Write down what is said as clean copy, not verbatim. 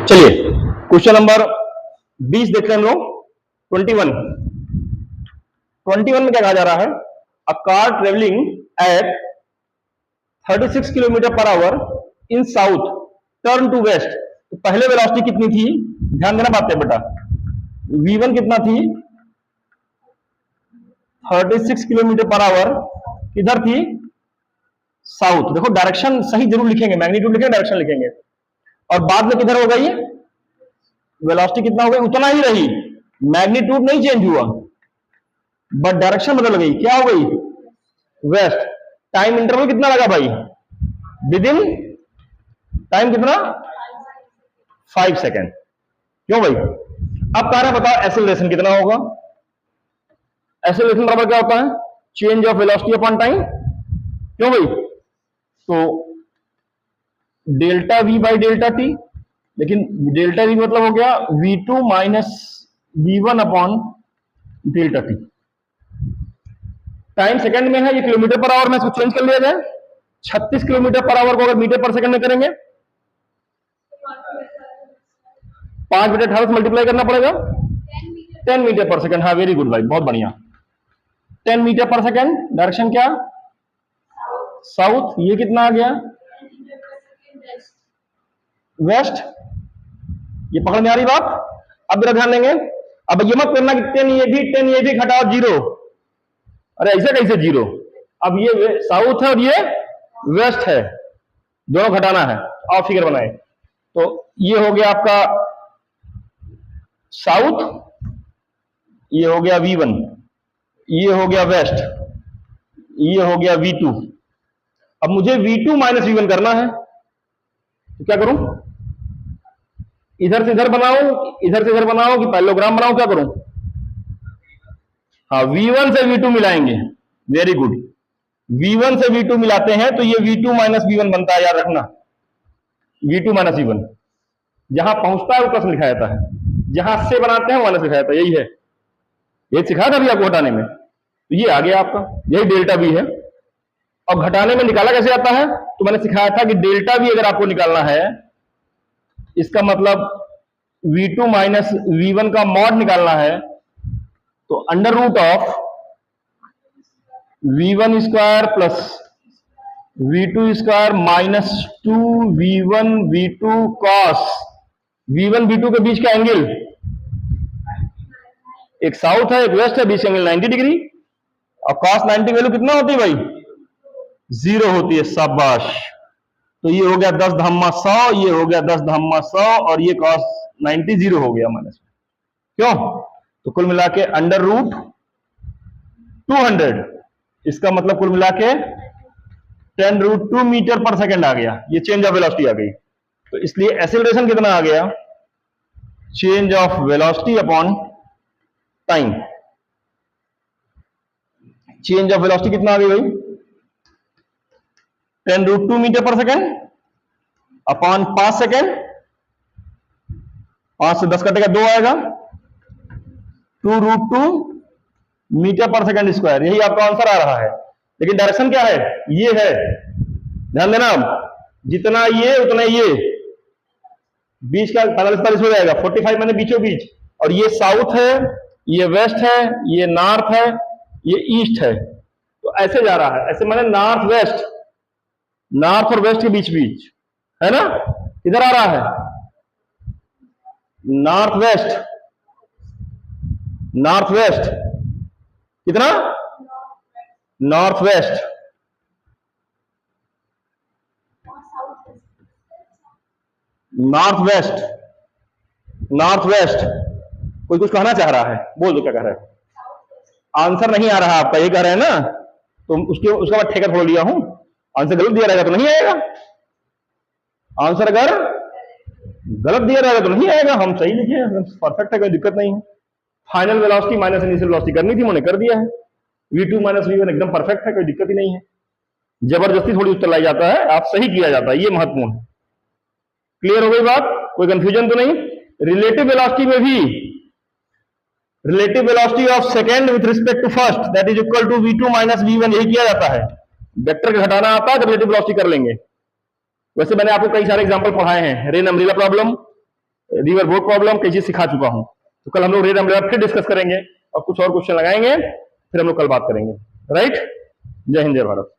चलिए question number 20 देखते हैं हम लोग। 21 में क्या कहा जा रहा है? A car travelling at 36 kilometre per hour in south turn to west. तो पहले वेलोसिटी कितनी थी? ध्यान देना बात है बेटा। v1 कितना थी? 36 किलोमीटर पर आवर। किधर थी? साउथ। देखो डायरेक्शन सही जरूर लिखेंगे, मैग्नीट्यूड लिखेंगे, डायरेक्शन लिखेंगे। और बाद में किधर हो गई? वेलोसिटी कितना हो गई? उतना ही रही, मैग्नीट्यूड नहीं चेंज हुआ, बट डायरेक्शन बदल गई। क्या हो गई? वेस्ट। टाइम इंटरवल कितना लगा भाई? विद इन टाइम कितना? 5 सेकेंड। क्यों भाई? अब कह रहा है बताओ एक्सेलरेशन कितना होगा? एक्सेलरेशन बराबर क्या होता है? Change of velocity upon time. क्यों भाई? तो delta we by delta T, लेकिन डेल्टा वी मतलब हो गया v2 minus v1 upon delta T. Time second में है, ये किलोमीटर पर आवर में इसको चेंज कर लिया जाए। 36 किलोमीटर पर आवर को अगर मीटर पर सेकंड में करेंगे 5/18 से मल्टीप्लाई करना पड़ेगा। 10 मीटर पर सेकंड। हाँ वेरी गुड भाई, बहुत बढ़िया। 10 मीटर पर सेकंड। डायरेक्शन क्या? साउथ। ये कितना आ गया? वेस्ट। ये पकड़ में आ रही बात? अब मेरा ध्यान देंगे। अब ये मत करना कि 10 ये भी घटाओ 0। अरे ऐसे कैसे 0? अब ये साउथ है और ये वेस्ट है, दोनों घटाना है। और फिगर बनाए तो ये हो गया आपका साउथ, ये हो गया v1, ये हो गया वेस्ट, ये हो गया v2। अब मुझे v2 माइनस v1 करना है, तो क्या करूं? इधर से इधर बनाऊं, इधर से इधर बनाऊं कि पैरेललोग्राम बनाऊं? क्या करूं? हाँ, v1 से v2 मिलाएंगे। Very good. v1 से v2 मिलाते हैं तो ये v2 माइनस v1 बनता है, याद रखना। v2 माइनस v1 जहां पहुंचता है वो प्लस लिखा जाता है, जहां से बनाते हैं वो माइनस लिखा जाता है। यही है, ये सिखाया था अभी आपको हटाने में। तो ये आ गया आपका, यही डेल्टा v है। और घटाने में निकाला कैसे आता है? तो मैंने सिखाया था कि डेल्टा v अगर आपको निकालना है, इसका मतलब v2 माइनस v1 का मॉड निकालना है, तो under root of v1 square plus v2 square minus 2v1 v2 cos v1 v2 के बीच का एंगल, एक साउथ है एक वेस्ट है, बीच एंगल 90 डिग्री। और कॉस 90 वैल्यू कितना होती है भाई? 0 होती है। शाबाश। तो ये हो गया 10 धम्मा 100, ये हो गया 10 धम्मा 100, और ये कॉस 90 0 हो गया माइनस में। क्यों? तो कुल मिला के अंडर रूट 200, इसका मतलब कुल मिला के 10√2 मीटर पर सेकंड आ गया। ये चेंज ऑफ वेलोसिटी आ गई। तो इसलिए एक्सेलरेशन कितना आ गया? Change of velocity upon time. Change of velocity कितना आ गई भाई? 10√2 मीटर पर सेकंड अपॉन 5 सेकंड। 5 से 10 कटेगा 2 आएगा, 2√2 मीटर पर सेकंड स्क्वायर। यही आपका आंसर आ रहा है। लेकिन डायरेक्शन क्या है? ये है, ध्यान देना। जितना ये उतना ये, बीच का 45 हो जाएगा। 45 मैंने बीचों बीच। और ये साउथ है, ये वेस्ट है, ये नॉर्थ है, ये ईस्ट है। तो ऐसे जा रहा है, ऐसे मैंने नॉर्थ वेस्ट, नॉर्थ और वेस्ट के बीच बीच है ना। इधर आ रहा है नॉर्थ वेस्ट, नॉर्थ वेस्ट कितना? North west, north west, north west. कोई कुछ कहना चाह रहा है? बोल दो क्या कह रहा है। आंसर नहीं आ रहा आपका, ये कह रहे हैं ना, तो उसका मैं ठेका छोड़ लिया हूं। आंसर गलत दिया रहेगा तो नहीं आएगा। आंसर अगर गलत दिया रहेगा तो नहीं आएगा। हम सही लिखे, परफेक्ट है, कोई दिक्कत नहीं है। Final velocity minus initial velocity करनी थी, मैंने कर दिया है। v2 माइनस v1 एकदम परफेक्ट है, कोई दिक्कत ही नहीं है। जबरदस्ती थोड़ी उत्तर लाई जाता है, आप सही किया जाता है, ये महत्वपूर्ण है। क्लियर हो गई बात? कोई कंफ्यूजन तो नहीं? रिलेटिव वेलोसिटी में भी relative velocity of second with respect to first that is equal to v2 minus v1, यही किया जाता है। वेक्टर का घटाना आता है तो रिलेटिव वेलोसिटी कर लेंगे। वैसे मैंने आपको कई सारे एग्जांपल पढ़ाए हैं। Rain umbrella problem, river boat problem कई चीज सिखा चुका हूं। तो कल हम लोग रेड अम्ब्रेला फिर डिस्कस करेंगे और कुछ और क्वेश्चन लगाएंगे, फिर हम लोग कल बात करेंगे। राइट। जय हिंद, जय भारत।